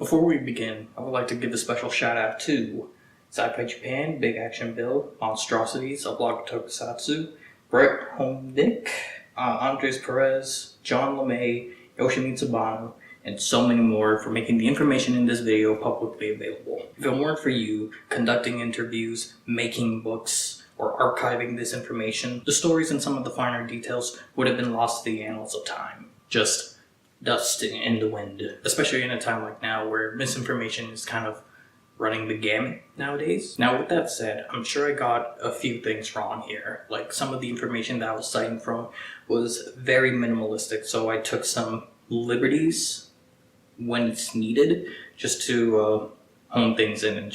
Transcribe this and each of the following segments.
Before we begin, I would like to give a special shout out to Sci-Fi Japan, Big Action Bill, Monstrosities, A Blog of Tokusatsu, Brett Homenick, Andres Perez, John LeMay, Yoshimitsu Banno, and so many more for making the information in this video publicly available. If it weren't for you conducting interviews, making books, or archiving this information, the stories and some of the finer details would have been lost to the annals of time. Just dust in the wind, especially in a time like now where misinformation is kind of running the gamut nowadays. Now with that said, I'm sure I got a few things wrong here. Like some of the information that I was citing from was very minimalistic, so I took some liberties when it's needed just to hone things in and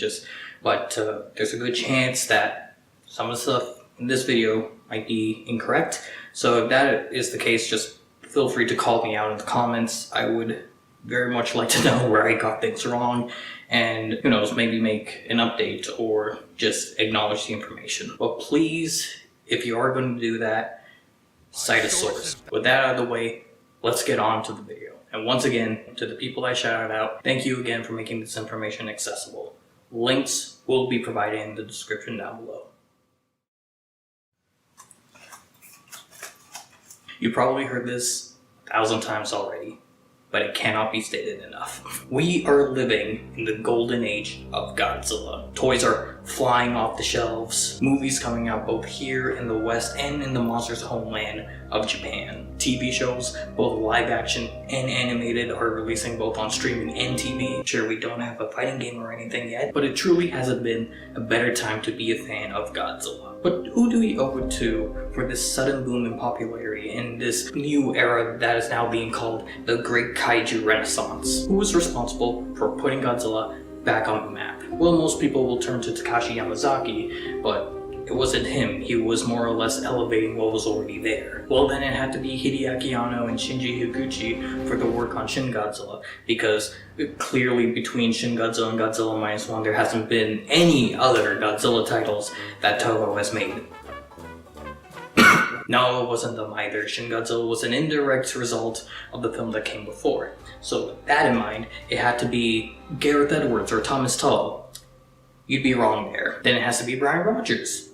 but there's a good chance that some of the stuff in this video might be incorrect. So if that is the case, just feel free to call me out in the comments. I would very much like to know where I got things wrong and, who knows, maybe make an update or just acknowledge the information. But please, if you are going to do that, cite a source. With that out of the way, let's get on to the video. And once again, to the people I shouted out, thank you again for making this information accessible. Links will be provided in the description down below. You probably heard this 1,000 times already, but it cannot be stated enough. We are living in the golden age of Godzilla. Toys are flying off the shelves, movies coming out both here in the West and in the monster's homeland of Japan. TV shows, both live action and animated, are releasing both on streaming and TV. Sure, we don't have a fighting game or anything yet, but it truly hasn't been a better time to be a fan of Godzilla. But who do we owe it to for this sudden boom in popularity in this new era that is now being called the Great Kaiju Renaissance? Who was responsible for putting Godzilla back on the map? Well, most people will turn to Takashi Yamazaki, but it wasn't him. He was more or less elevating what was already there. Well, then it had to be Hideaki Anno and Shinji Higuchi for the work on Shin Godzilla, because clearly between Shin Godzilla and Godzilla Minus One, there hasn't been any other Godzilla titles that Toho has made. No, it wasn't them either. Shin Godzilla was an indirect result of the film that came before. So with that in mind, it had to be Gareth Edwards or Thomas Tull. You'd be wrong there. Then it has to be Brian Rogers.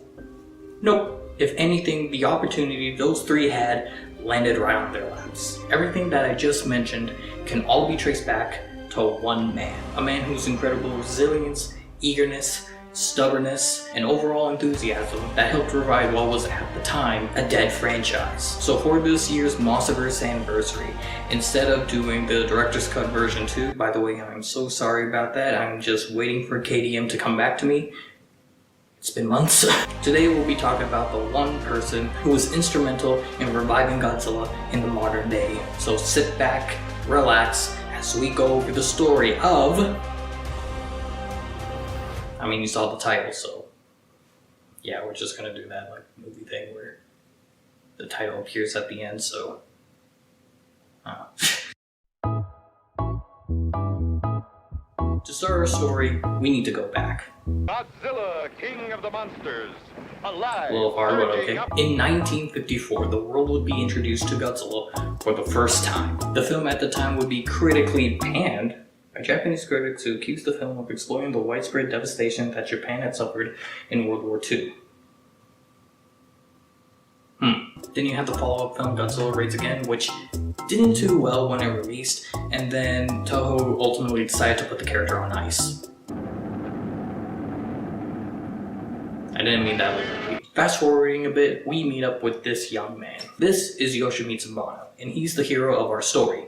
Nope. If anything, the opportunity those three had landed right on their laps. Everything that I just mentioned can all be traced back to one man. A man whose incredible resilience, eagerness, stubbornness, and overall enthusiasm that helped revive what was at the time a dead franchise. So for this year's Monsterverse anniversary, instead of doing the director's cut version 2, by the way, I'm so sorry about that, I'm just waiting for KDM to come back to me. It's been months. Today we'll be talking about the one person who was instrumental in reviving Godzilla in the modern day. So sit back, relax, as we go over the story of... I mean, you saw the title, so yeah, we're just gonna do that like movie thing where the title appears at the end, so... To start our story, we need to go back. Godzilla, King of the Monsters, alive! A little hard, but okay. In 1954, the world would be introduced to Godzilla for the first time. The film at the time would be critically panned by Japanese critics who accused the film of exploiting the widespread devastation that Japan had suffered in World War II. Then you had the follow-up film Godzilla Raids Again, which didn't do well when it released, and then Toho ultimately decided to put the character on ice. I didn't mean that literally. Fast forwarding a bit, we meet up with this young man. This is Yoshimitsu Banno, and he's the hero of our story.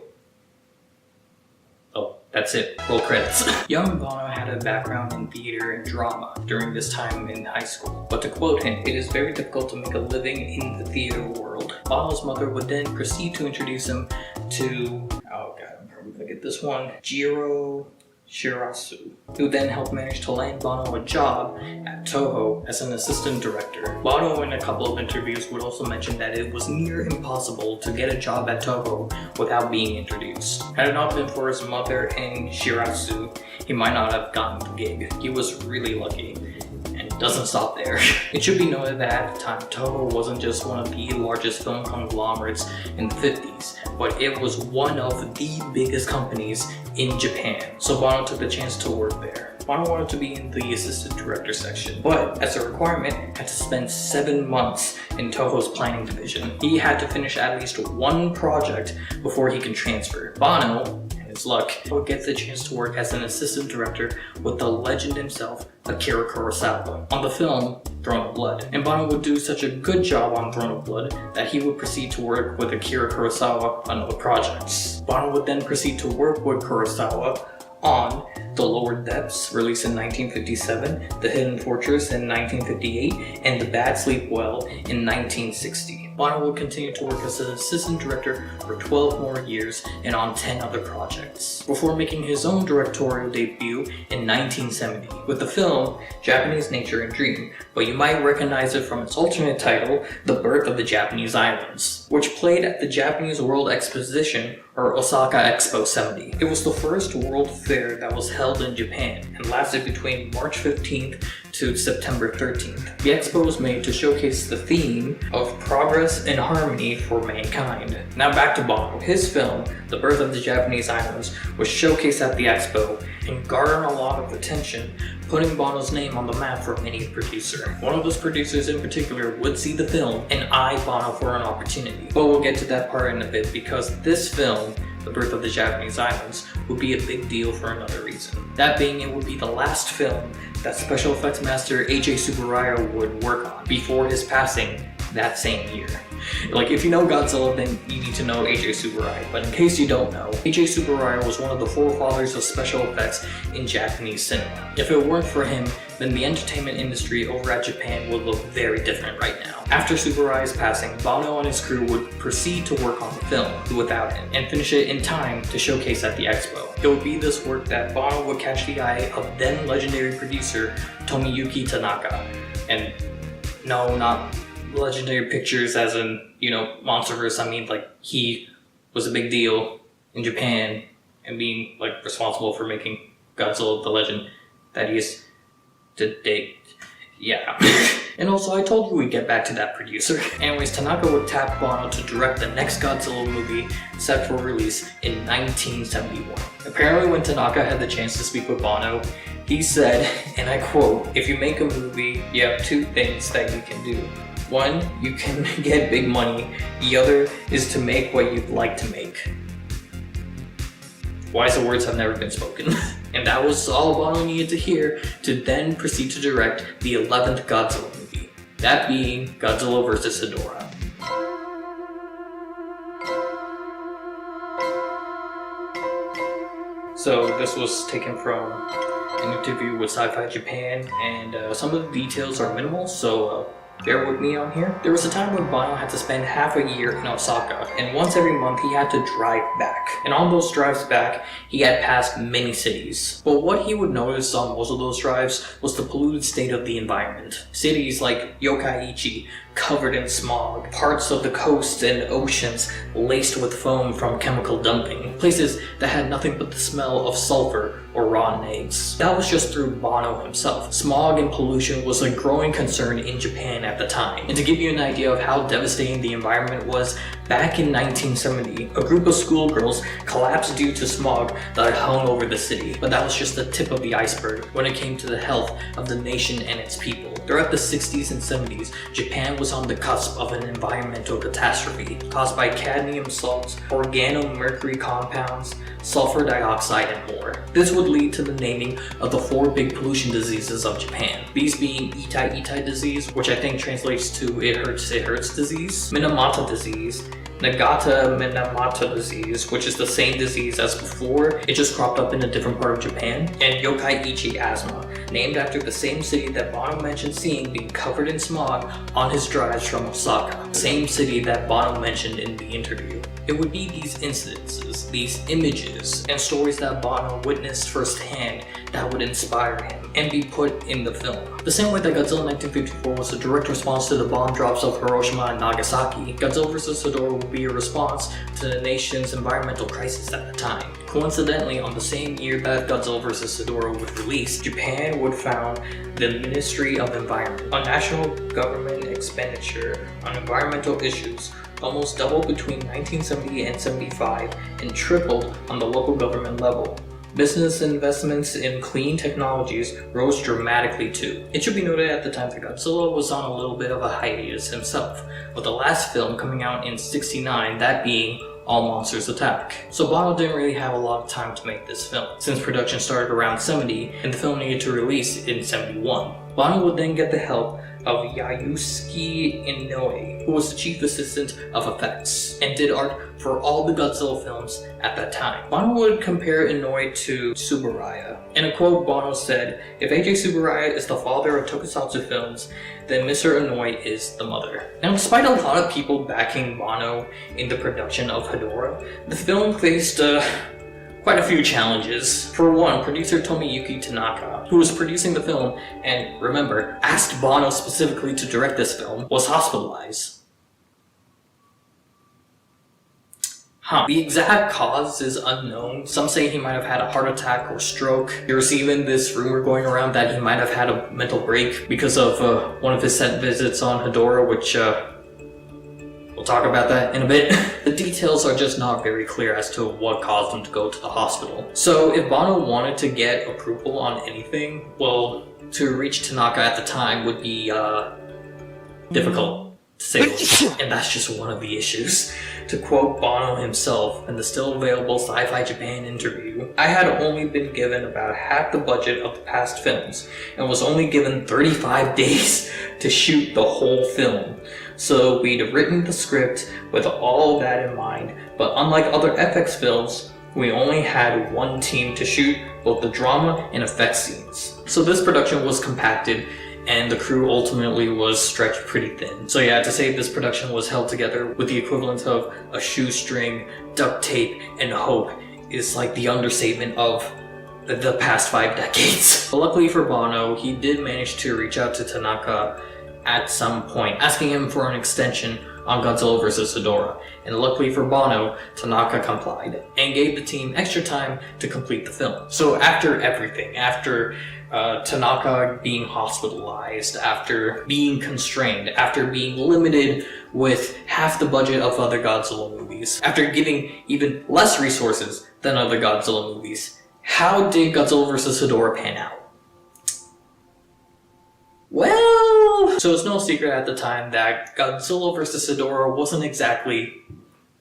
Oh, that's it. Roll credits. Young Banno had a background in theater and drama during this time in high school. But to quote him, it is very difficult to make a living in the theater world. Banno's mother would then proceed to introduce him to, oh god, I'm probably gonna get this one, Jiro Shirasu, who then helped manage to land Banno a job at Toho as an assistant director. Banno in a couple of interviews would also mention that it was near impossible to get a job at Toho without being introduced. Had it not been for his mother and Shirasu, he might not have gotten the gig. He was really lucky. And it doesn't stop there. It should be noted that at the time, Toho wasn't just one of the largest film conglomerates in the 50s, but it was one of the biggest companies in Japan. So Banno took the chance to work there. Banno wanted to be in the assistant director section, but as a requirement, had to spend 7 months in Toho's planning division. He had to finish at least one project before he can transfer. Banno, his luck, would get the chance to work as an assistant director with the legend himself, Akira Kurosawa, on the film Throne of Blood. And Banno would do such a good job on Throne of Blood that he would proceed to work with Akira Kurosawa on other projects. Banno would then proceed to work with Kurosawa on The Lower Depths, released in 1957, The Hidden Fortress in 1958, and The Bad Sleep Well in 1960. Banno would continue to work as an assistant director for 12 more years and on 10 other projects, before making his own directorial debut in 1970 with the film Japanese Nature and Dream, but you might recognize it from its alternate title, The Birth of the Japanese Islands, which played at the Japanese World Exposition or Osaka Expo 70. It was the first world fair that was held in Japan and lasted between March 15th to September 13th. The expo was made to showcase the theme of progress and harmony for mankind. Now back to Banno. His film, The Birth of the Japanese Islands, was showcased at the expo and garnered a lot of attention, putting Banno's name on the map for any producer. One of those producers in particular would see the film and eye Banno for an opportunity. But we'll get to that part in a bit, because this film, The Birth of the Japanese Islands, would be a big deal for another reason. That being, it would be the last film that special effects master AJ Tsuburaya would work on before his passing that same year. Like, if you know Godzilla, then you need to know AJ Tsuburaya, but in case you don't know, AJ Tsuburaya was one of the forefathers of special effects in Japanese cinema. If it weren't for him, then the entertainment industry over at Japan would look very different right now. After Tsuburaya's passing, Banno and his crew would proceed to work on the film without him and finish it in time to showcase at the expo. It would be this work that Banno would catch the eye of then legendary producer Tomiyuki Tanaka. And no, not legendary pictures as in, you know, Monsterverse. I mean, like, he was a big deal in Japan and being, like, responsible for making Godzilla the legend that he is to date. Yeah. And also, I told you we'd get back to that producer. Anyways, Tanaka would tap Banno to direct the next Godzilla movie set for release in 1971. Apparently, when Tanaka had the chance to speak with Banno, he said, and I quote, "If you make a movie, you have two things that you can do. One, you can get big money. The other is to make what you'd like to make." Wiser words have never been spoken. And that was all Banno needed to hear to then proceed to direct the 11th Godzilla movie, that being Godzilla vs. Hedorah. So this was taken from an interview with Sci-Fi Japan, and some of the details are minimal, so bear with me on here. There was a time when Banno had to spend half a year in Osaka, and once every month he had to drive back. And on those drives back, he had passed many cities. But what he would notice on most of those drives was the polluted state of the environment. Cities like Yokkaichi, covered in smog, parts of the coast and oceans laced with foam from chemical dumping, places that had nothing but the smell of sulfur or rotten eggs. That was just through Banno himself. Smog and pollution was a growing concern in Japan at the time. And to give you an idea of how devastating the environment was, back in 1970, a group of schoolgirls collapsed due to smog that hung over the city. But that was just the tip of the iceberg when it came to the health of the nation and its people. Throughout the 60s and 70s, Japan was on the cusp of an environmental catastrophe caused by cadmium salts, organomercury compounds, sulfur dioxide, and more. This would lead to the naming of the 4 big pollution diseases of Japan. These being Itai-Itai disease, which I think translates to it hurts disease, Minamata disease, Nagata-Minamata disease, which is the same disease as before, it just cropped up in a different part of Japan, and Yokkaichi asthma, named after the same city that Banno mentioned seeing being covered in smog on his drives from Osaka, the same city that Banno mentioned in the interview. It would be these incidences, these images, and stories that Banno witnessed firsthand that would inspire him and be put in the film. The same way that Godzilla 1954 was a direct response to the bomb drops of Hiroshima and Nagasaki, Godzilla vs. Hedorah would be a response to the nation's environmental crisis at the time. Coincidentally, on the same year that Godzilla vs. Hedorah was released, Japan would found the Ministry of Environment, a national government expenditure on environmental issues almost doubled between 1970 and 75 and tripled on the local government level. Business investments in clean technologies rose dramatically too. It should be noted at the time that Godzilla was on a little bit of a hiatus himself, with the last film coming out in '69, that being All Monsters Attack. So Banno didn't really have a lot of time to make this film, since production started around 70 and the film needed to release in 71. Banno would then get the help of Yoshimitsu Inoue, who was the chief assistant of effects, and did art for all the Godzilla films at that time. Banno would compare Inoue to Tsuburaya. In a quote, Banno said, "If AJ Tsuburaya is the father of tokusatsu films, then Mr. Inoue is the mother." Now, despite a lot of people backing Banno in the production of Hedorah, the film faced quite a few challenges. For one, producer Tomiyuki Tanaka, who was producing the film and, remember, asked Banno specifically to direct this film, was hospitalized. The exact cause is unknown. Some say he might have had a heart attack or stroke. There's even this rumor going around that he might have had a mental break because of one of his set visits on Hedorah, which we'll talk about that in a bit. The details are just not very clear as to what caused him to go to the hospital. So if Banno wanted to get approval on anything, well, to reach Tanaka at the time would be difficult, to say the least. And that's just one of the issues. To quote Banno himself in the still available Sci-Fi Japan interview, "I had only been given about half the budget of the past films and was only given 35 days to shoot the whole film. So we'd written the script with all of that in mind, but unlike other FX films, we only had one team to shoot both the drama and effects scenes. So this production was compacted and the crew ultimately was stretched pretty thin. So yeah, to say this production was held together with the equivalent of a shoestring, duct tape, and hope is like the understatement of the past 5 decades. But luckily for Banno, he did manage to reach out to Tanaka at some point, asking him for an extension on Godzilla vs. Hedorah. And luckily for Banno, Tanaka complied and gave the team extra time to complete the film. So after everything, after Tanaka being hospitalized, after being constrained, after being limited with half the budget of other Godzilla movies, after giving even less resources than other Godzilla movies, how did Godzilla vs. Hedorah pan out? Well, so it's no secret at the time that Godzilla vs. Hedorah wasn't exactly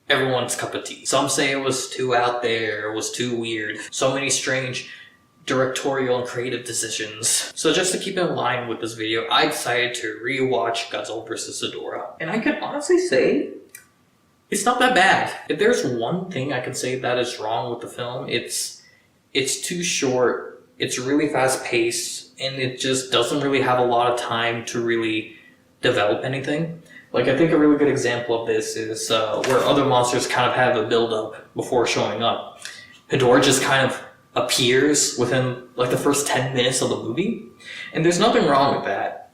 everyone's cup of tea. Some say it was too out there, it was too weird, so many strange directorial and creative decisions. So just to keep in line with this video, I decided to rewatch Godzilla vs. Hedorah. And I can honestly say, it's not that bad. If there's one thing I can say that is wrong with the film, it's too short, it's really fast paced, and it just doesn't really have a lot of time to really develop anything. Like, I think a really good example of this is where other monsters kind of have a build-up before showing up. Hedorah just kind of appears within like the first 10 minutes of the movie, and there's nothing wrong with that.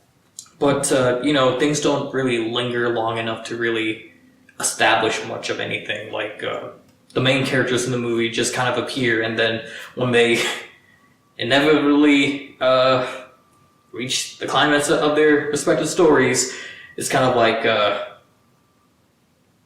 But, you know, things don't really linger long enough to really establish much of anything. Like, the main characters in the movie just kind of appear, and then when they inevitably reach the climax of their respective stories, it's kind of like,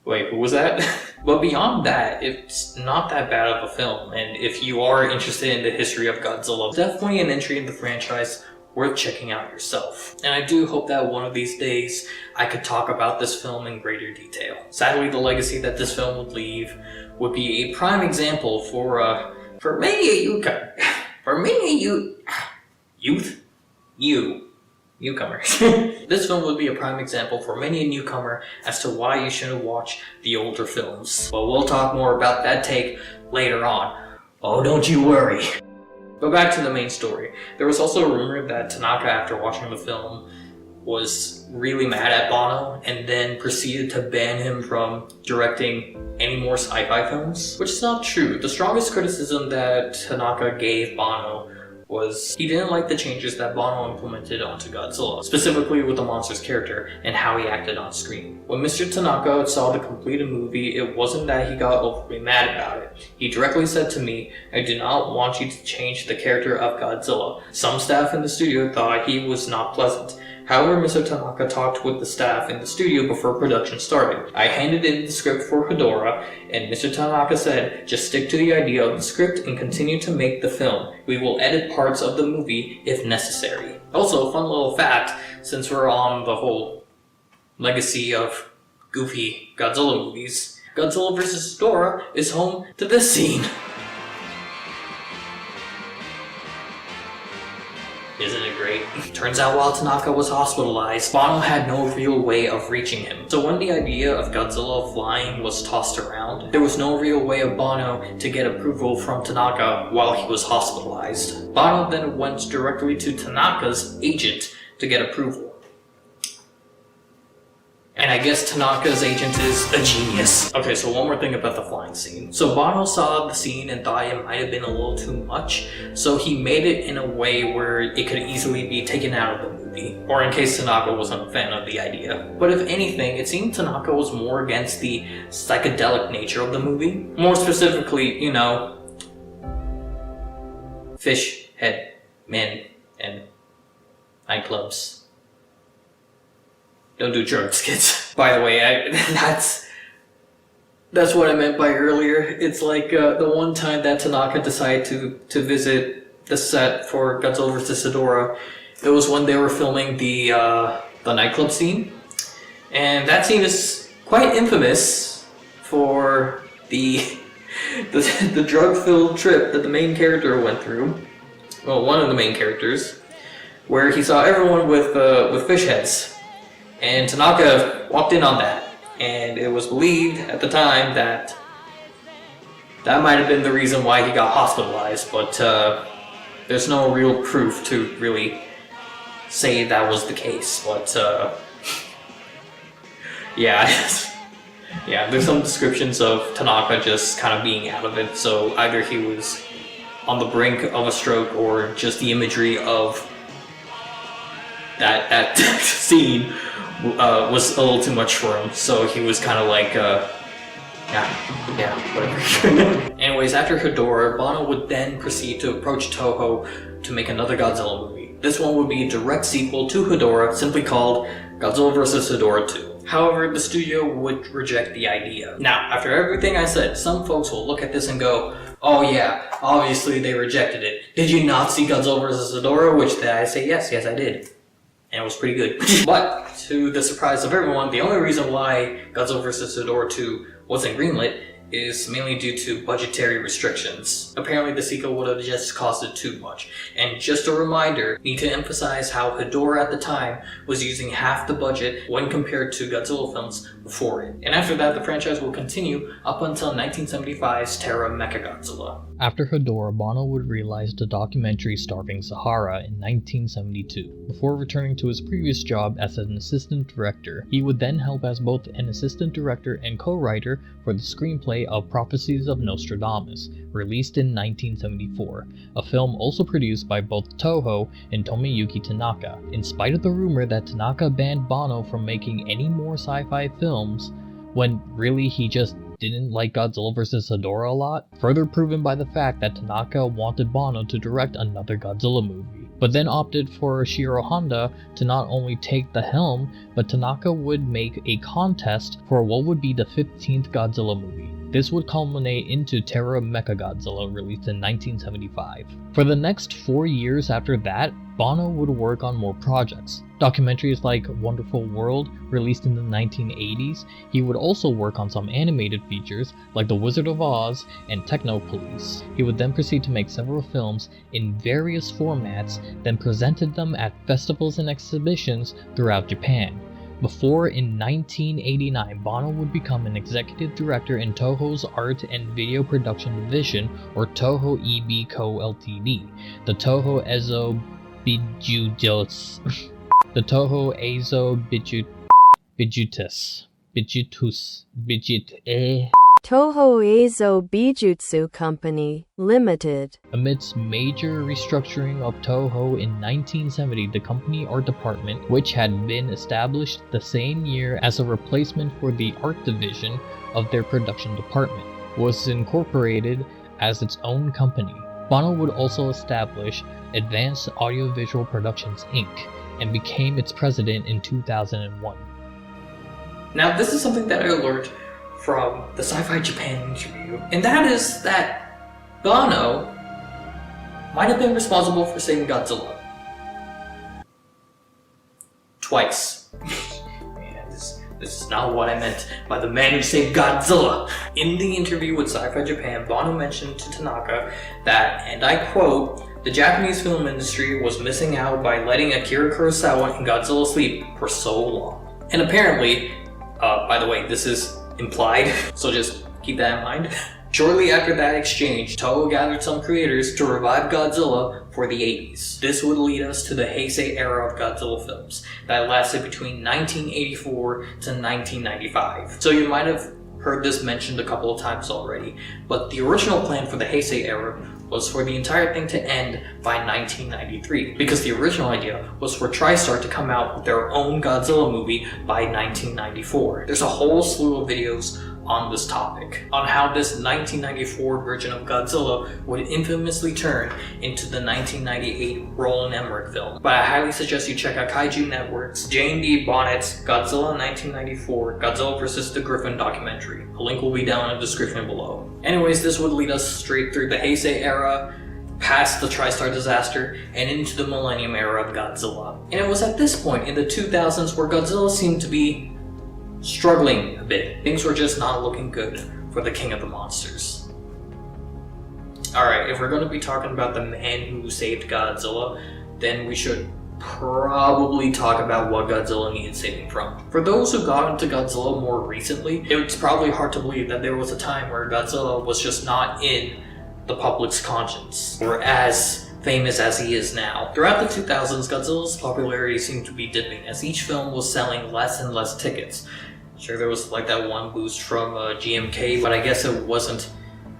wait, who was that? But beyond that, it's not that bad of a film, and if you are interested in the history of Godzilla, definitely an entry in the franchise worth checking out yourself. And I do hope that one of these days I could talk about this film in greater detail. Sadly, the legacy that this film would leave would be a prime example for many newcomers. This film would be a prime example for many a newcomer as to why you shouldn't watch the older films. But we'll talk more about that take later on. Oh, don't you worry. But back to the main story. There was also a rumor that Tanaka, after watching the film, was really mad at Banno and then proceeded to ban him from directing any more sci-fi films, which is not true. The strongest criticism that Tanaka gave Banno was he didn't like the changes that Banno implemented onto Godzilla, specifically with the monster's character and how he acted on screen. When Mr. Tanaka saw the completed movie, it wasn't that he got overly mad about it. He directly said to me, "I do not want you to change the character of Godzilla. Some staff in the studio thought he was not pleasant. However, Mr. Tanaka talked with the staff in the studio before production started. I handed in the script for Hedora, and Mr. Tanaka said, just stick to the idea of the script and continue to make the film. We will edit parts of the movie if necessary. Also, a fun little fact, since we're on the whole legacy of goofy Godzilla movies, Godzilla vs. Hedorah is home to this scene. Isn't it great? Turns out while Tanaka was hospitalized, Banno had no real way of reaching him. So when the idea of Godzilla flying was tossed around, there was no real way of Banno to get approval from Tanaka while he was hospitalized. Banno then went directly to Tanaka's agent to get approval. And I guess Tanaka's agent is a genius. Okay, so one more thing about the flying scene. So Banno saw the scene and thought it might have been a little too much, so he made it in a way where it could easily be taken out of the movie, or in case Tanaka wasn't a fan of the idea. But if anything, it seemed Tanaka was more against the psychedelic nature of the movie. More specifically, you know, fish head men and nightclubs. Don't do drugs, kids. By the way, that's what I meant by earlier. It's like the one time that Tanaka decided to visit the set for Godzilla vs. Hedorah. It was when they were filming the nightclub scene, and that scene is quite infamous for the drug-filled trip that the main character went through. Well, one of the main characters, where he saw everyone with fish heads. And Tanaka walked in on that, and it was believed at the time that might have been the reason why he got hospitalized, but there's no real proof to really say that was the case, but yeah, there's some descriptions of Tanaka just kind of being out of it, so either he was on the brink of a stroke or just the imagery of that scene was a little too much for him, so he was kind of like, whatever. Anyways, after Hedorah, Banno would then proceed to approach Toho to make another Godzilla movie. This one would be a direct sequel to Hedorah, simply called Godzilla vs. Hedorah 2. However, the studio would reject the idea. Now, after everything I said, some folks will look at this and go, oh yeah, obviously they rejected it. Did you not see Godzilla vs. Hedorah? Which I say, yes, I did. And it was pretty good. But, to the surprise of everyone, the only reason why Godzilla vs. Hedorah 2 wasn't greenlit is mainly due to budgetary restrictions. Apparently the sequel would have just costed too much. And just a reminder, need to emphasize how Hedorah at the time was using half the budget when compared to Godzilla films before it. And after that, the franchise will continue up until 1975's Terra Mechagodzilla. After Hedorah, Banno would realize the documentary Starving Sahara in 1972. Before returning to his previous job as an assistant director, he would then help as both an assistant director and co-writer for the screenplay of Prophecies of Nostradamus, released in 1974, a film also produced by both Toho and Tomoyuki Tanaka. In spite of the rumor that Tanaka banned Banno from making any more sci-fi films, when really he just didn't like Godzilla vs. Hedorah a lot, further proven by the fact that Tanaka wanted Banno to direct another Godzilla movie, but then opted for Shiro Honda to not only take the helm, but Tanaka would make a contest for what would be the 15th Godzilla movie. This would culminate into Terra Mechagodzilla, released in 1975. For the next 4 years after that, Banno would work on more projects. Documentaries like Wonderful World, released in the 1980s, he would also work on some animated features like The Wizard of Oz and Technopolis. He would then proceed to make several films in various formats, then presented them at festivals and exhibitions throughout Japan. Before, in 1989, Banno would become an executive director in Toho's Art and Video Production Division, or Toho EB Co. Ltd. The Toho Ezo Bijutus. The Toho Ezo Toho Eizo Bijutsu Company, Limited. Amidst major restructuring of Toho in 1970, the company art department, which had been established the same year as a replacement for the art division of their production department, was incorporated as its own company. Banno would also establish Advanced Audiovisual Productions Inc., and became its president in 2001. Now, this is something that I learned from the Sci-Fi Japan interview, and that is that Banno might have been responsible for saving Godzilla. Twice. Yeah, this is not what I meant by the man who saved Godzilla. In the interview with Sci-Fi Japan, Banno mentioned to Tanaka that, and I quote, "The Japanese film industry was missing out by letting Akira Kurosawa and Godzilla sleep for so long." And apparently, by the way, this is implied, so just keep that in mind. Shortly after that exchange, Toho gathered some creators to revive Godzilla for the 80s. This would lead us to the Heisei era of Godzilla films that lasted between 1984 to 1995. So you might have heard this mentioned a couple of times already, but the original plan for the Heisei era was for the entire thing to end by 1993, because the original idea was for TriStar to come out with their own Godzilla movie by 1994. There's a whole slew of videos on this topic, on how this 1994 version of Godzilla would infamously turn into the 1998 Roland Emmerich film. But I highly suggest you check out Kaiju Network's J&D Bonnet's Godzilla 1994 Godzilla vs. the Griffin documentary. A link will be down in the description below. Anyways, this would lead us straight through the Heisei era, past the TriStar disaster, and into the Millennium era of Godzilla. And it was at this point in the 2000s where Godzilla seemed to be struggling a bit. Things were just not looking good for the King of the Monsters. Alright, if we're going to be talking about the man who saved Godzilla, then we should probably talk about what Godzilla needed saving from. For those who got into Godzilla more recently, it's probably hard to believe that there was a time where Godzilla was just not in the public's conscience, or as famous as he is now. Throughout the 2000s, Godzilla's popularity seemed to be dipping as each film was selling less and less tickets. Sure, there was like that one boost from GMK, but I guess it wasn't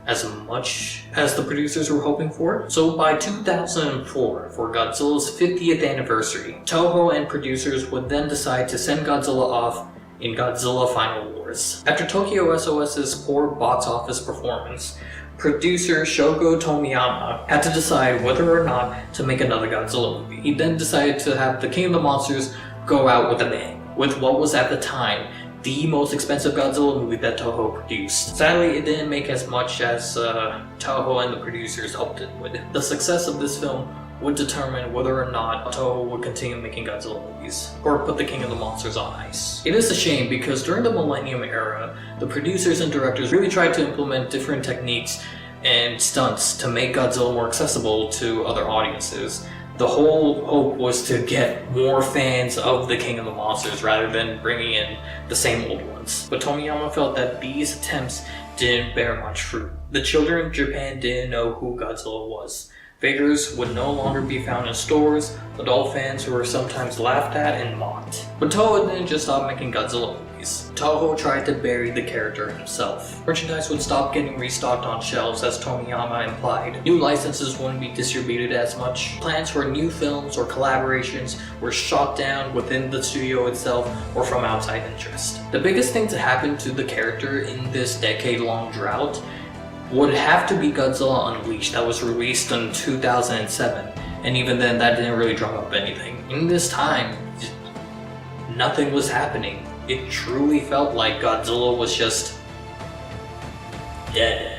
as much as the producers were hoping for. So by 2004, for Godzilla's 50th anniversary, Toho and producers would then decide to send Godzilla off in Godzilla Final Wars. After Tokyo SOS's poor box office performance, producer Shogo Tomiyama had to decide whether or not to make another Godzilla movie. He then decided to have the King of the Monsters go out with a bang, with what was at the time the most expensive Godzilla movie that Toho produced. Sadly, it didn't make as much as Toho and the producers hoped it would. The success of this film would determine whether or not Toho would continue making Godzilla movies, or put the King of the Monsters on ice. It is a shame because during the Millennium era, the producers and directors really tried to implement different techniques and stunts to make Godzilla more accessible to other audiences. The whole hope was to get more fans of the King of the Monsters rather than bringing in the same old ones. But Tomiyama felt that these attempts didn't bear much fruit. The children of Japan didn't know who Godzilla was. Figures would no longer be found in stores, adult fans were sometimes laughed at and mocked. But Toho didn't just stop making Godzilla movies. Toho tried to bury the character himself. Merchandise would stop getting restocked on shelves, as Tomiyama implied. New licenses wouldn't be distributed as much. Plans for new films or collaborations were shot down within the studio itself or from outside interest. The biggest thing to happen to the character in this decade-long drought would have to be Godzilla Unleashed, that was released in 2007, and even then that didn't really drum up anything. In this time, nothing was happening. It truly felt like Godzilla was just dead.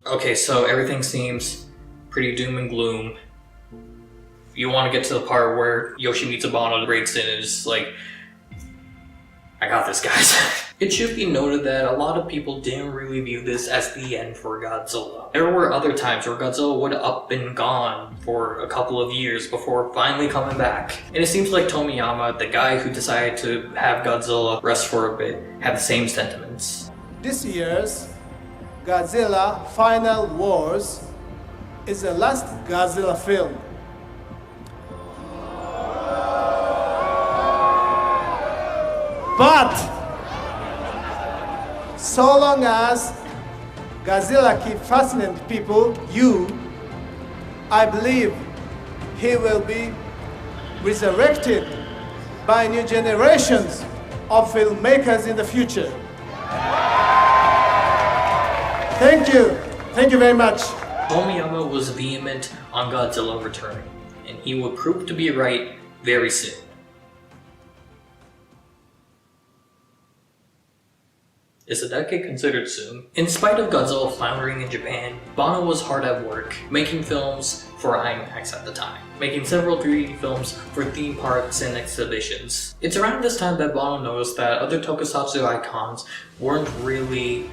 Okay, so everything seems pretty doom and gloom. You want to get to the part where Yoshimitsu Banno breaks in and is like, I got this, guys. It should be noted that a lot of people didn't really view this as the end for Godzilla. There were other times where Godzilla would have up and gone for a couple of years before finally coming back. And it seems like Tomiyama, the guy who decided to have Godzilla rest for a bit, had the same sentiments. This year's Godzilla Final Wars is the last Godzilla film. But so long as Godzilla keeps fascinating people, I believe he will be resurrected by new generations of filmmakers in the future. Thank you very much. Tomiyama was vehement on Godzilla returning. and he would prove to be right very soon. Is a decade considered soon? In spite of Godzilla floundering in Japan, Banno was hard at work, making films for IMAX at the time, making several 3D films for theme parks and exhibitions. It's around this time that Banno noticed that other tokusatsu icons weren't really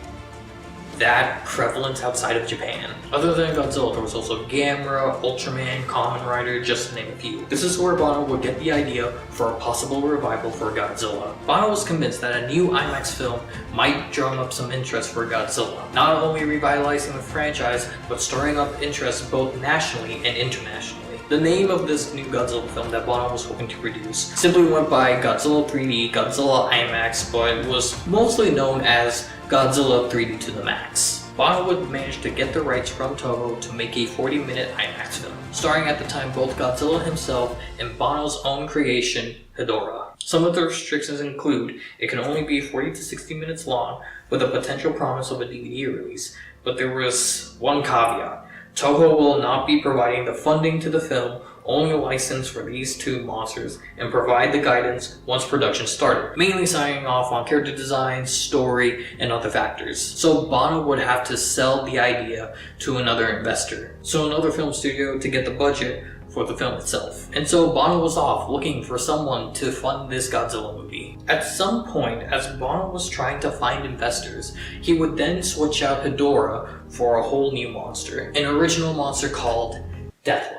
that prevalent outside of Japan. Other than Godzilla, there was also Gamera, Ultraman, Kamen Rider, just to name a few. This is where Banno would get the idea for a possible revival for Godzilla. Banno was convinced that a new IMAX film might drum up some interest for Godzilla, not only revitalizing the franchise, but stirring up interest both nationally and internationally. The name of this new Godzilla film that Banno was hoping to produce simply went by Godzilla 3D, Godzilla IMAX, but was mostly known as Godzilla 3D to the max. Banno would manage to get the rights from Toho to make a 40-minute IMAX film, starring at the time both Godzilla himself and Banno's own creation, Hedorah. Some of the restrictions include it can only be 40 to 60 minutes long, with a potential promise of a DVD release, but there was one caveat. Toho will not be providing the funding to the film, only a license for these two monsters, and provide the guidance once production started, mainly signing off on character design, story, and other factors. So Banno would have to sell the idea to another investor, so another film studio to get the budget for the film itself. And so Banno was off looking for someone to fund this Godzilla movie. At some point, as Banno was trying to find investors, he would then switch out Hedorah for a whole new monster, an original monster called Deathla.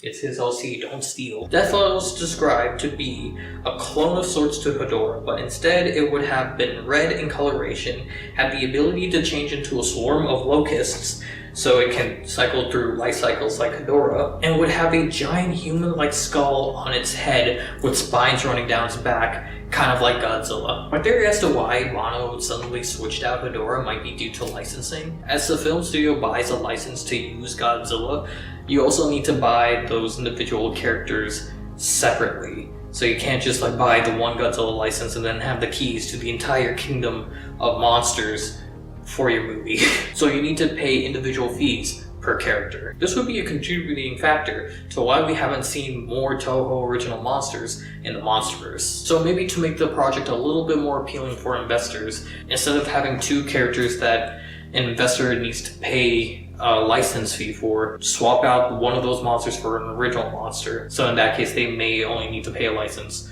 It's his LC, don't steal. Deathla was described to be a clone of sorts to Hedorah, but instead it would have been red in coloration, had the ability to change into a swarm of locusts, so it can cycle through life cycles like Hedorah, and would have a giant human-like skull on its head with spines running down its back, kind of like Godzilla. My theory as to why Banno suddenly switched out Hedorah might be due to licensing. As the film studio buys a license to use Godzilla, you also need to buy those individual characters separately. So you can't just buy the one Godzilla license and then have the keys to the entire kingdom of monsters for your movie. So you need to pay individual fees per character. This would be a contributing factor to why we haven't seen more Toho original monsters in the Monsterverse. So maybe to make the project a little bit more appealing for investors, instead of having two characters that an investor needs to pay a license fee for, swap out one of those monsters for an original monster. So in that case, they may only need to pay a license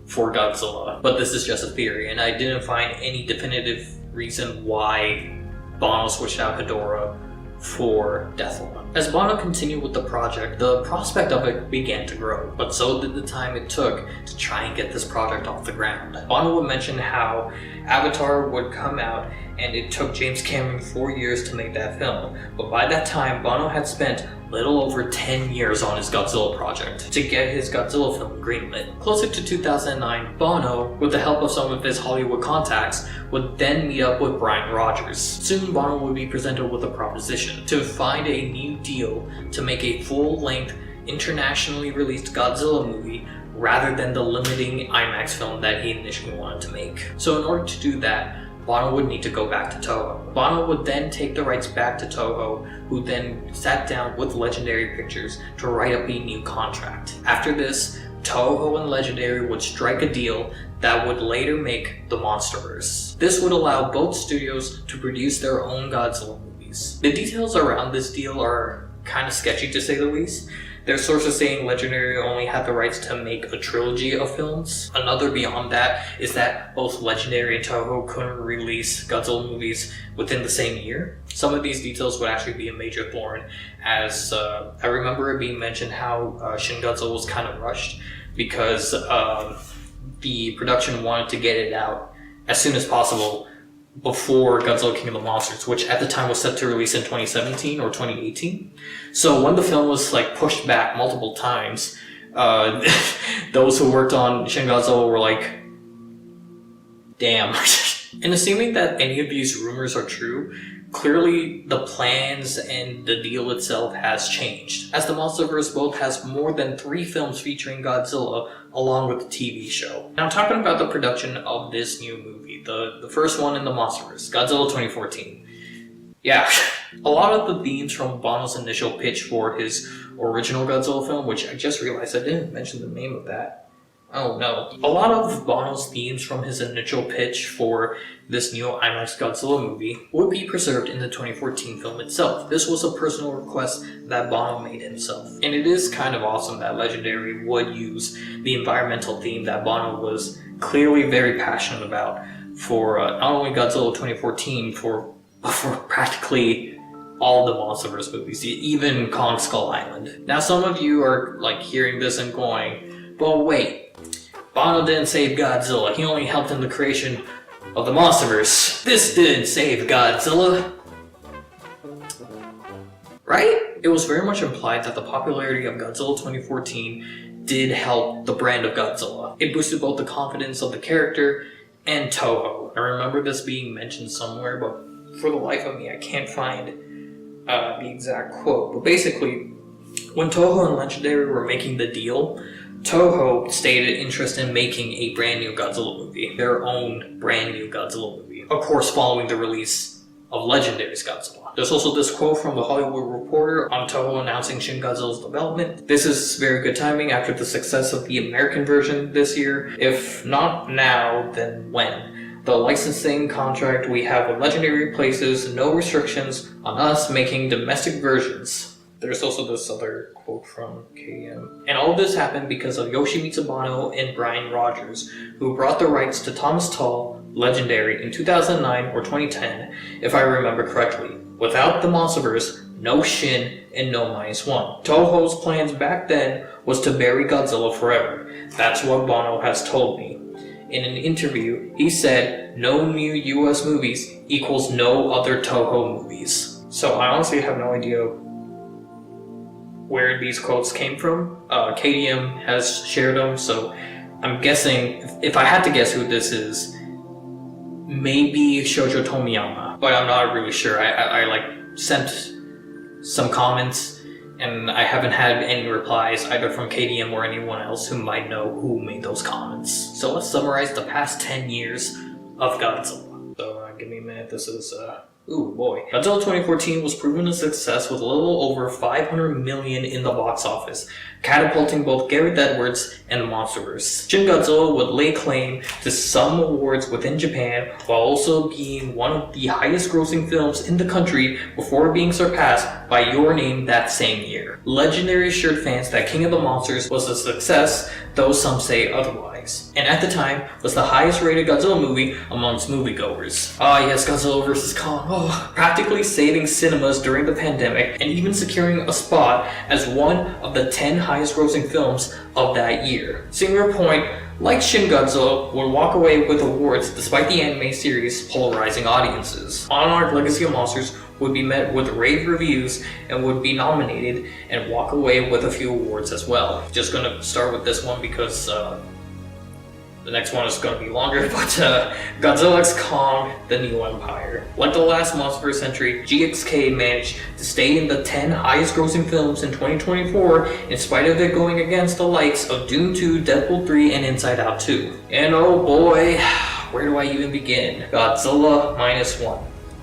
for Godzilla. But this is just a theory, and I didn't find any definitive reason why Banno switched out Hedorah for Deathla. As Banno continued with the project, the prospect of it began to grow, but so did the time it took to try and get this project off the ground. Banno would mention how Avatar would come out and it took James Cameron 4 years to make that film, but by that time Banno had spent little over 10 years on his Godzilla project to get his Godzilla film greenlit. Closer to 2009, Banno, with the help of some of his Hollywood contacts, would then meet up with Brian Rogers. Soon Banno would be presented with a proposition to find a new deal to make a full-length, internationally released Godzilla movie rather than the limiting IMAX film that he initially wanted to make. So in order to do that, Banno would need to go back to Toho. Banno would then take the rights back to Toho, who then sat down with Legendary Pictures to write up a new contract. After this, Toho and Legendary would strike a deal that would later make the Monsterverse. This would allow both studios to produce their own Godzilla movies. The details around this deal are kind of sketchy to say the least. There's sources saying Legendary only had the rights to make a trilogy of films. Another beyond that is that both Legendary and Toho couldn't release Godzilla movies within the same year. Some of these details would actually be a major thorn, as I remember it being mentioned how Shin Godzilla was kind of rushed because the production wanted to get it out as soon as possible before Godzilla King of the Monsters, which at the time was set to release in 2017 or 2018. So when the film was pushed back multiple times, those who worked on Shin Godzilla were like, damn. And assuming that any of these rumors are true, clearly the plans and the deal itself has changed, as the Monsterverse both has more than 3 films featuring Godzilla along with the TV show. Now talking about the production of this new movie, the first one in the Monsterverse, Godzilla 2014. Yeah, a lot of the themes from Banno's initial pitch for his original Godzilla film, which I just realized I didn't mention the name of that. Oh no. A lot of Banno's themes from his initial pitch for this new IMAX Godzilla movie would be preserved in the 2014 film itself. This was a personal request that Banno made himself. And it is kind of awesome that Legendary would use the environmental theme that Banno was clearly very passionate about for not only Godzilla 2014, but for practically all the Monsterverse movies, even Kong Skull Island. Now some of you are like hearing this and going, but wait, Banno didn't save Godzilla, he only helped in the creation of the Monsterverse. This didn't save Godzilla. Right? It was very much implied that the popularity of Godzilla 2014 did help the brand of Godzilla. It boosted both the confidence of the character and Toho. I remember this being mentioned somewhere, but for the life of me I can't find the exact quote. But basically, when Toho and Legendary were making the deal, Toho stated interest in making a brand new Godzilla movie, their own brand new Godzilla movie, of course following the release of Legendary's Godzilla. There's also this quote from the Hollywood Reporter on Toho announcing Shin Godzilla's development. This is very good timing after the success of the American version this year. If not now, then when? The licensing contract we have with Legendary places no restrictions on us making domestic versions. There's also this other quote from KM. And all of this happened because of Yoshimitsu Banno and Brian Rogers, who brought the rights to Thomas Tull, Legendary, in 2009 or 2010, if I remember correctly. Without the Monsterverse, no Shin and no -1. Toho's plans back then was to bury Godzilla forever. That's what Banno has told me. In an interview, he said, no new US movies equals no other Toho movies. So I honestly have no idea where these quotes came from. KDM has shared them, so I'm guessing, if I had to guess who this is, maybe Shoujo Tomiyama, but I'm not really sure. I like sent some comments and I haven't had any replies either from KDM or anyone else who might know who made those comments. So let's summarize the past 10 years of Godzilla. So give me a minute, this is ooh boy. Godzilla 2014 was proven a success with a little over $500 million in the box office, catapulting both Gareth Edwards and the Monsterverse. Shin Godzilla would lay claim to some awards within Japan, while also being one of the highest grossing films in the country before being surpassed by Your Name that same year. Legendary assured fans that King of the Monsters was a success, though some say otherwise, and at the time was the highest rated Godzilla movie amongst moviegoers. Ah yes, Godzilla vs. Kong, practically saving cinemas during the pandemic and even securing a spot as one of the 10 highest grossing films of that year. Singular Point, like Shin Godzilla, would walk away with awards despite the anime series polarizing audiences. Monarch Legacy of Monsters would be met with rave reviews and would be nominated and walk away with a few awards as well. Just gonna start with this one because the next one is going to be longer, but Godzilla x Kong, The New Empire. Like the last Monsterverse entry, GXK managed to stay in the 10 highest grossing films in 2024 in spite of it going against the likes of Doom 2, Deadpool 3, and Inside Out 2. And oh boy, where do I even begin? Godzilla Minus 1.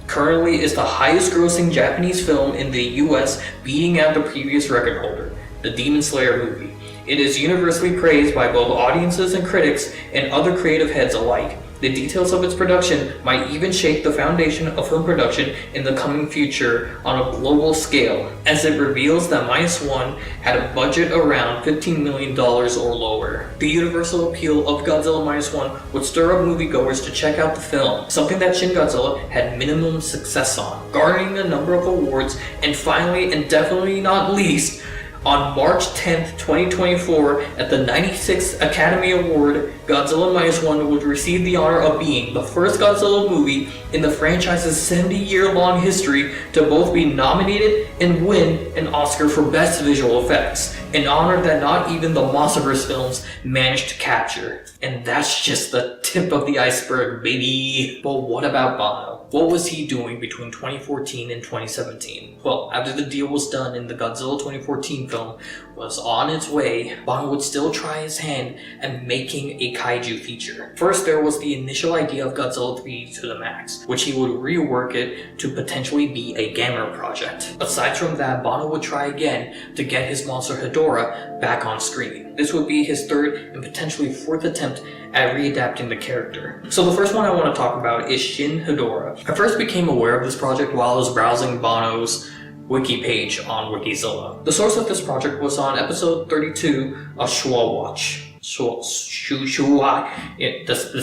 Currently is the highest grossing Japanese film in the US, beating out the previous record holder, the Demon Slayer movie. It is universally praised by both audiences and critics and other creative heads alike. The details of its production might even shake the foundation of film production in the coming future on a global scale, as it reveals that -1 had a budget around $15 million or lower. The universal appeal of Godzilla -1 would stir up moviegoers to check out the film, something that Shin Godzilla had minimum success on, garnering a number of awards, and finally, and definitely not least, on March 10th, 2024, at the 96th Academy Award, Godzilla -1 would receive the honor of being the first Godzilla movie in the franchise's 70-year-long history to both be nominated and win an Oscar for Best Visual Effects, an honor that not even the Monsterverse films managed to capture. And that's just the tip of the iceberg, baby. But what about Banno? what was he doing between 2014 and 2017? Well, after the deal was done and the Godzilla 2014 film was on its way, Banno would still try his hand at making a kaiju feature. First, there was the initial idea of Godzilla 3 to the Max, which he would rework it to potentially be a Gamera project. Aside from that, Banno would try again to get his monster Hedorah back on screen. This would be his third and potentially fourth attempt at readapting the character. So the first one I want to talk about is Shin Hedorah. I first became aware of this project while I was browsing Banno's wiki page on Wikizilla. The source of this project was on episode 32 of Shua Watch. The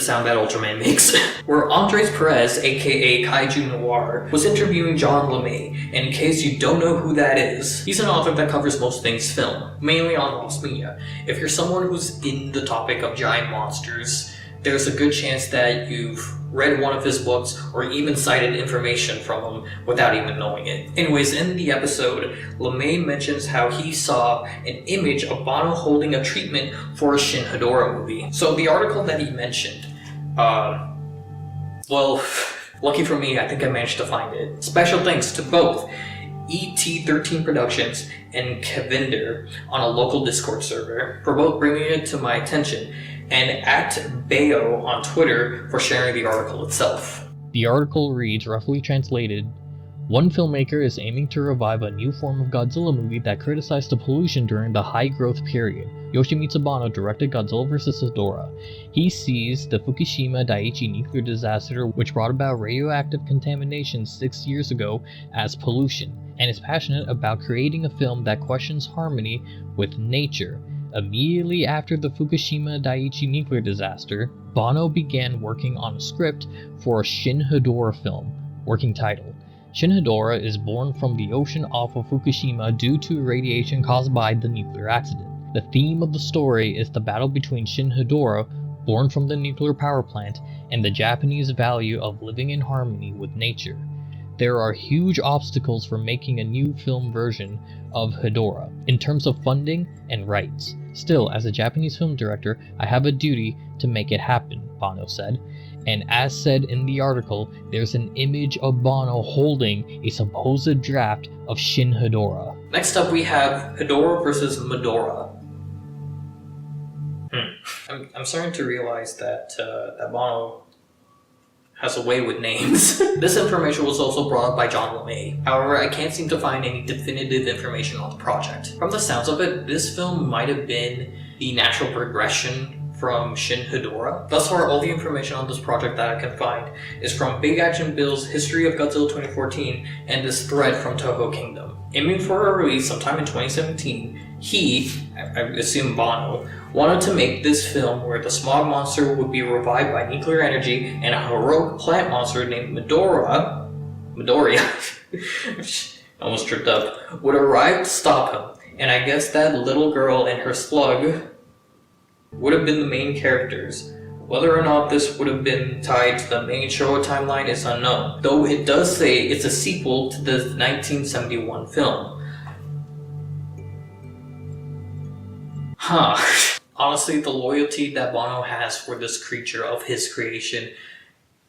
sound that Ultraman makes. Where Andres Perez, aka Kaiju Noir, was interviewing John LeMay, and in case you don't know who that is, he's an author that covers most things film, mainly on Lost Media. If you're someone who's in the topic of giant monsters, there's a good chance that you've read one of his books or even cited information from him without even knowing it. Anyways, in the episode, LeMay mentions how he saw an image of Banno holding a treatment for a Shin Hedorah movie. So the article that he mentioned, well, lucky for me, I think I managed to find it. Special thanks to both ET13 Productions and Kevinder on a local Discord server for both bringing it to my attention, and at Banno on Twitter for sharing the article itself. The article reads, roughly translated, one filmmaker is aiming to revive a new form of Godzilla movie that criticized the pollution during the high growth period. Yoshimitsu Banno directed Godzilla vs. Hedorah. He sees the Fukushima Daiichi nuclear disaster, which brought about radioactive contamination 6 years ago, as pollution, and is passionate about creating a film that questions harmony with nature. Immediately after the Fukushima Daiichi nuclear disaster, Banno began working on a script for a Shin Hedorah film. Working title: Shin Hedorah is born from the ocean off of Fukushima due to radiation caused by the nuclear accident. The theme of the story is the battle between Shin Hedorah, born from the nuclear power plant, and the Japanese value of living in harmony with nature. There are huge obstacles for making a new film version of Hedorah, in terms of funding and rights. Still, as a Japanese film director, I have a duty to make it happen, Banno said. And as said in the article, there's an image of Banno holding a supposed draft of Shin Hedorah. Next up we have Hedorah vs. Medora. I'm starting to realize that Banno has a way with names. This information was also brought up by John LeMay. However, I can't seem to find any definitive information on the project. From the sounds of it, this film might have been the natural progression from Shin Hedorah. Thus far, all the information on this project that I can find is from Big Action Bill's History of Godzilla 2014 and this thread from Toho Kingdom. Aiming for a release sometime in 2017, he, I assume Banno, wanted to make this film where the smog monster would be revived by nuclear energy and a heroic plant monster named Midoriya, almost tripped up, would arrive to stop him. And I guess that little girl and her slug would have been the main characters. Whether or not this would have been tied to the main Showa timeline is unknown, though it does say it's a sequel to the 1971 film. Honestly, the loyalty that Banno has for this creature of his creation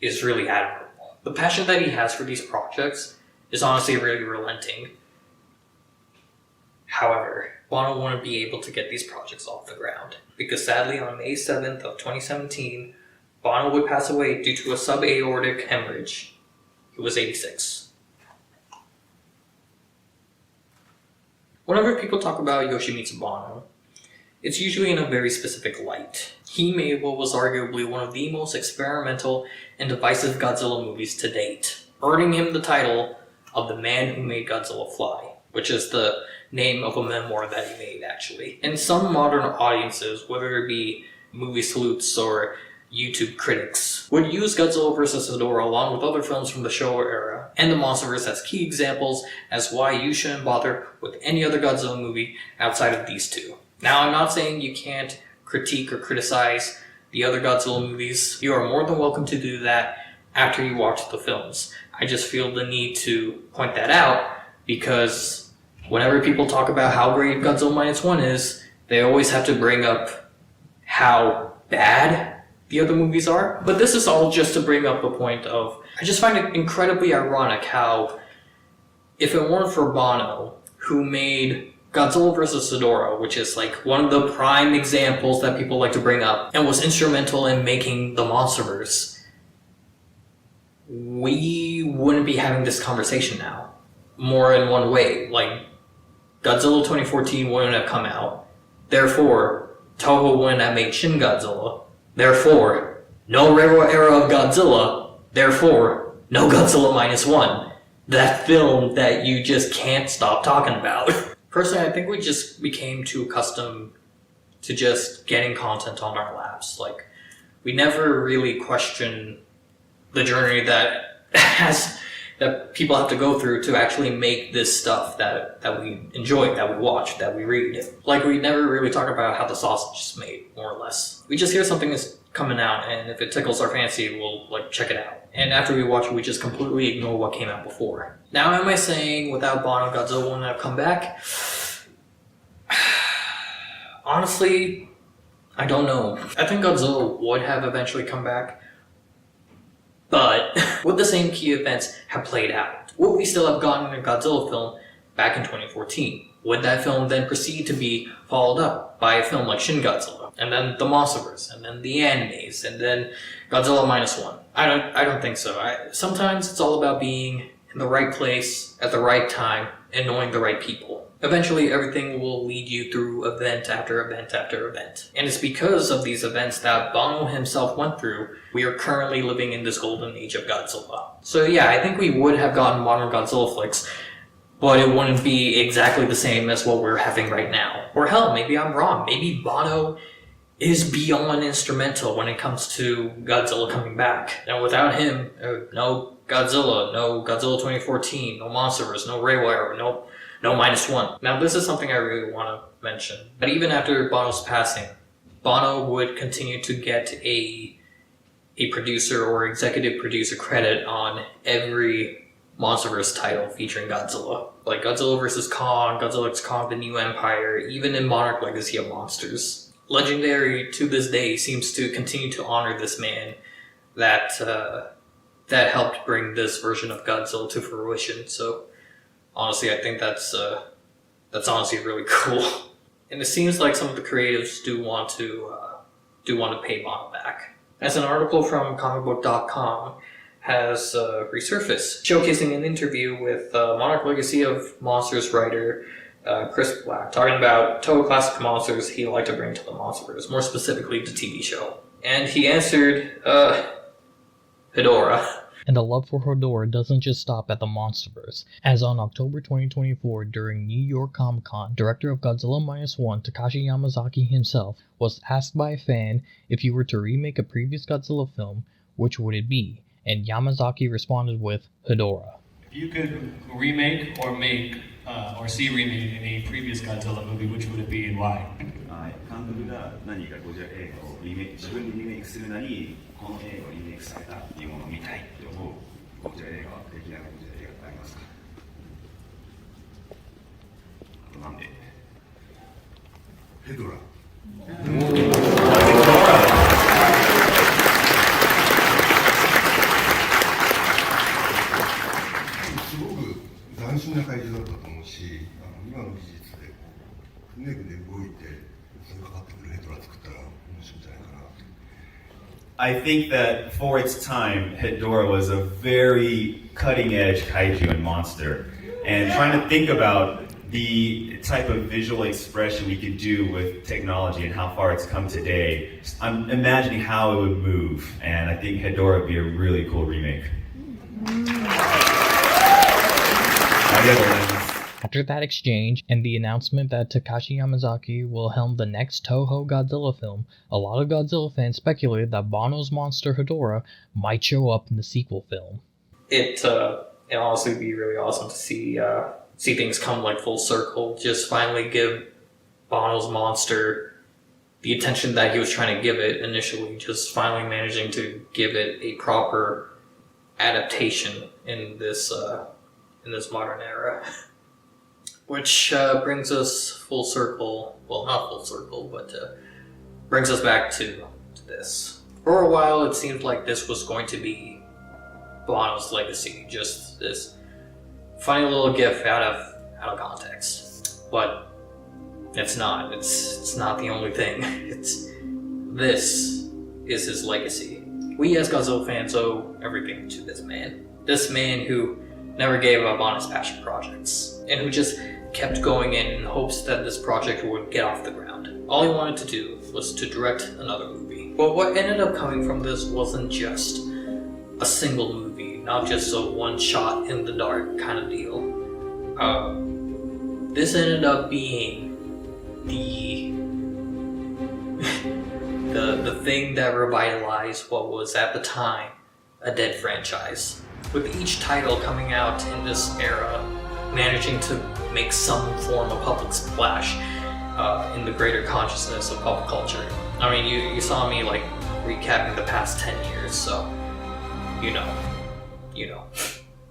is really admirable. The passion that he has for these projects is honestly really relenting. However, Banno wouldn't be able to get these projects off the ground, because sadly on May 7th of 2017, Banno would pass away due to a subaortic hemorrhage. He was 86. Whenever people talk about Yoshimitsu Banno, it's usually in a very specific light. He made what was arguably one of the most experimental and divisive Godzilla movies to date, earning him the title of the man who made Godzilla fly, which is the name of a memoir that he made, actually. And some modern audiences, whether it be movie sleuths or YouTube critics, would use Godzilla vs. Hedorah along with other films from the Showa era and the Monsterverse as key examples as why you shouldn't bother with any other Godzilla movie outside of these two. Now, I'm not saying you can't critique or criticize the other Godzilla movies. You are more than welcome to do that after you watch the films. I just feel the need to point that out because whenever people talk about how great Godzilla Minus 1 is, they always have to bring up how bad the other movies are. But this is all just to bring up the point of, I just find it incredibly ironic how, if it weren't for Banno, who made Godzilla vs. Ghidorah, which is like one of the prime examples that people like to bring up, and was instrumental in making the Monsterverse, we wouldn't be having this conversation now. More in one way. Like, Godzilla 2014 wouldn't have come out. Therefore, Toho wouldn't have made Shin Godzilla. Therefore, no Reiwa era of Godzilla. Therefore, no Godzilla Minus 1. That film that you just can't stop talking about. Personally, I think we just became too accustomed to just getting content on our laps. Like, we never really question the journey that people have to go through to actually make this stuff that we enjoy, that we watch, that we read. Like, we never really talk about how the sausage is made, more or less. We just hear something is coming out, and if it tickles our fancy, we'll, like, check it out. And after we watch it, we just completely ignore what came out before. Now, am I saying without Banno, Godzilla wouldn't have come back? Honestly, I don't know. I think Godzilla would have eventually come back, but would the same key events have played out? Would we still have gotten a Godzilla film back in 2014? Would that film then proceed to be followed up by a film like Shin Godzilla, and then the Monsterverse, and then the animes, and then Godzilla Minus 1? I don't think so. Sometimes it's all about being in the right place at the right time and knowing the right people. Eventually, everything will lead you through event after event after event. And it's because of these events that Banno himself went through, we are currently living in this golden age of Godzilla. So yeah, I think we would have gotten modern Godzilla flicks, but it wouldn't be exactly the same as what we're having right now. Or hell, maybe I'm wrong. Maybe Banno is beyond instrumental when it comes to Godzilla coming back. And without him, no Godzilla 2014, no Monsterverse, no Reiwa, no Minus 1. Now, this is something I really want to mention. But even after Banno's passing, Banno would continue to get a producer or executive producer credit on every Monsterverse title featuring Godzilla. Like Godzilla vs. Kong, Godzilla x Kong, The New Empire, even in Monarch Legacy of Monsters. Legendary, to this day, seems to continue to honor this man that helped bring this version of Godzilla to fruition. So, honestly, I think that's honestly really cool. And it seems like some of the creatives do want to pay Banno back. As an article from comicbook.com has resurfaced, showcasing an interview with Monarch Legacy of Monsters writer Chris Black, talking about Toho classic monsters he'd like to bring to the Monsterverse, more specifically the TV show. And he answered, Ghidorah. And the love for Ghidorah doesn't just stop at the Monsterverse, as on October 2024 during New York Comic Con, director of Godzilla Minus 1, Takashi Yamazaki himself, was asked by a fan if you were to remake a previous Godzilla film, which would it be? And Yamazaki responded with Ghidorah. If you could remake or make or see remade in a previous Godzilla movie, which would it be and why? 監督が何かゴジラ映画をリメイク、自分にリメイクするなり、この映画をリメイクされたっていうものを見たいと思うゴジラ映画はできないゴジラ映画ってありますか？なんで？ヘドラ。すごく斬新な怪獣だったと思うし、今の技術で船で動いて襲いかかってくるヘドラ作ったら面白いんじゃないかな。I think that for its time, Hedorah was a very cutting-edge kaiju and monster. And trying to think about the type of visual expression we could do with technology and how far it's come today, I'm imagining how it would move. And I think Hedorah would be a really cool remake. After that exchange, and the announcement that Takashi Yamazaki will helm the next Toho Godzilla film, a lot of Godzilla fans speculated that Banno's monster Ghidorah might show up in the sequel film. It'll honestly be really awesome to see things come like full circle, just finally give Banno's monster the attention that he was trying to give it initially, just finally managing to give it a proper adaptation in this modern era. Which brings us full circle, well, not full circle, but brings us back to this. For a while, it seemed like this was going to be Banno's legacy, just this funny little gif out of context. But it's not. It's not the only thing. This is his legacy. We as Godzilla fans owe everything to this man. This man who never gave up on his passion projects, and who just kept going in hopes that this project would get off the ground. All he wanted to do was to direct another movie. But what ended up coming from this wasn't just a single movie, not just a one shot in the dark kind of deal. This ended up being the thing that revitalized what was at the time a dead franchise. With each title coming out in this era, managing to make some form of public splash in the greater consciousness of pop culture. I mean, you saw me like recapping the past 10 years, so you know.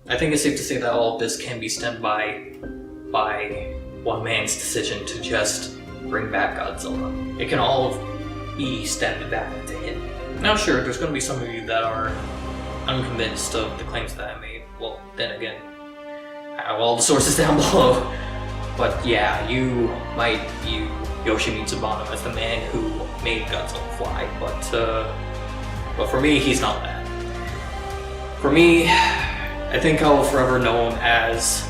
I think it's safe to say that all of this can be stemmed by one man's decision to just bring back Godzilla. It can all be stemmed back to him. Now sure, there's going to be some of you that are unconvinced of the claims that I made. Well, then again, I have all the sources down below. But yeah, you might view Yoshimitsu Banno as the man who made Godzilla fly, but for me, he's not that. For me, I think I will forever know him as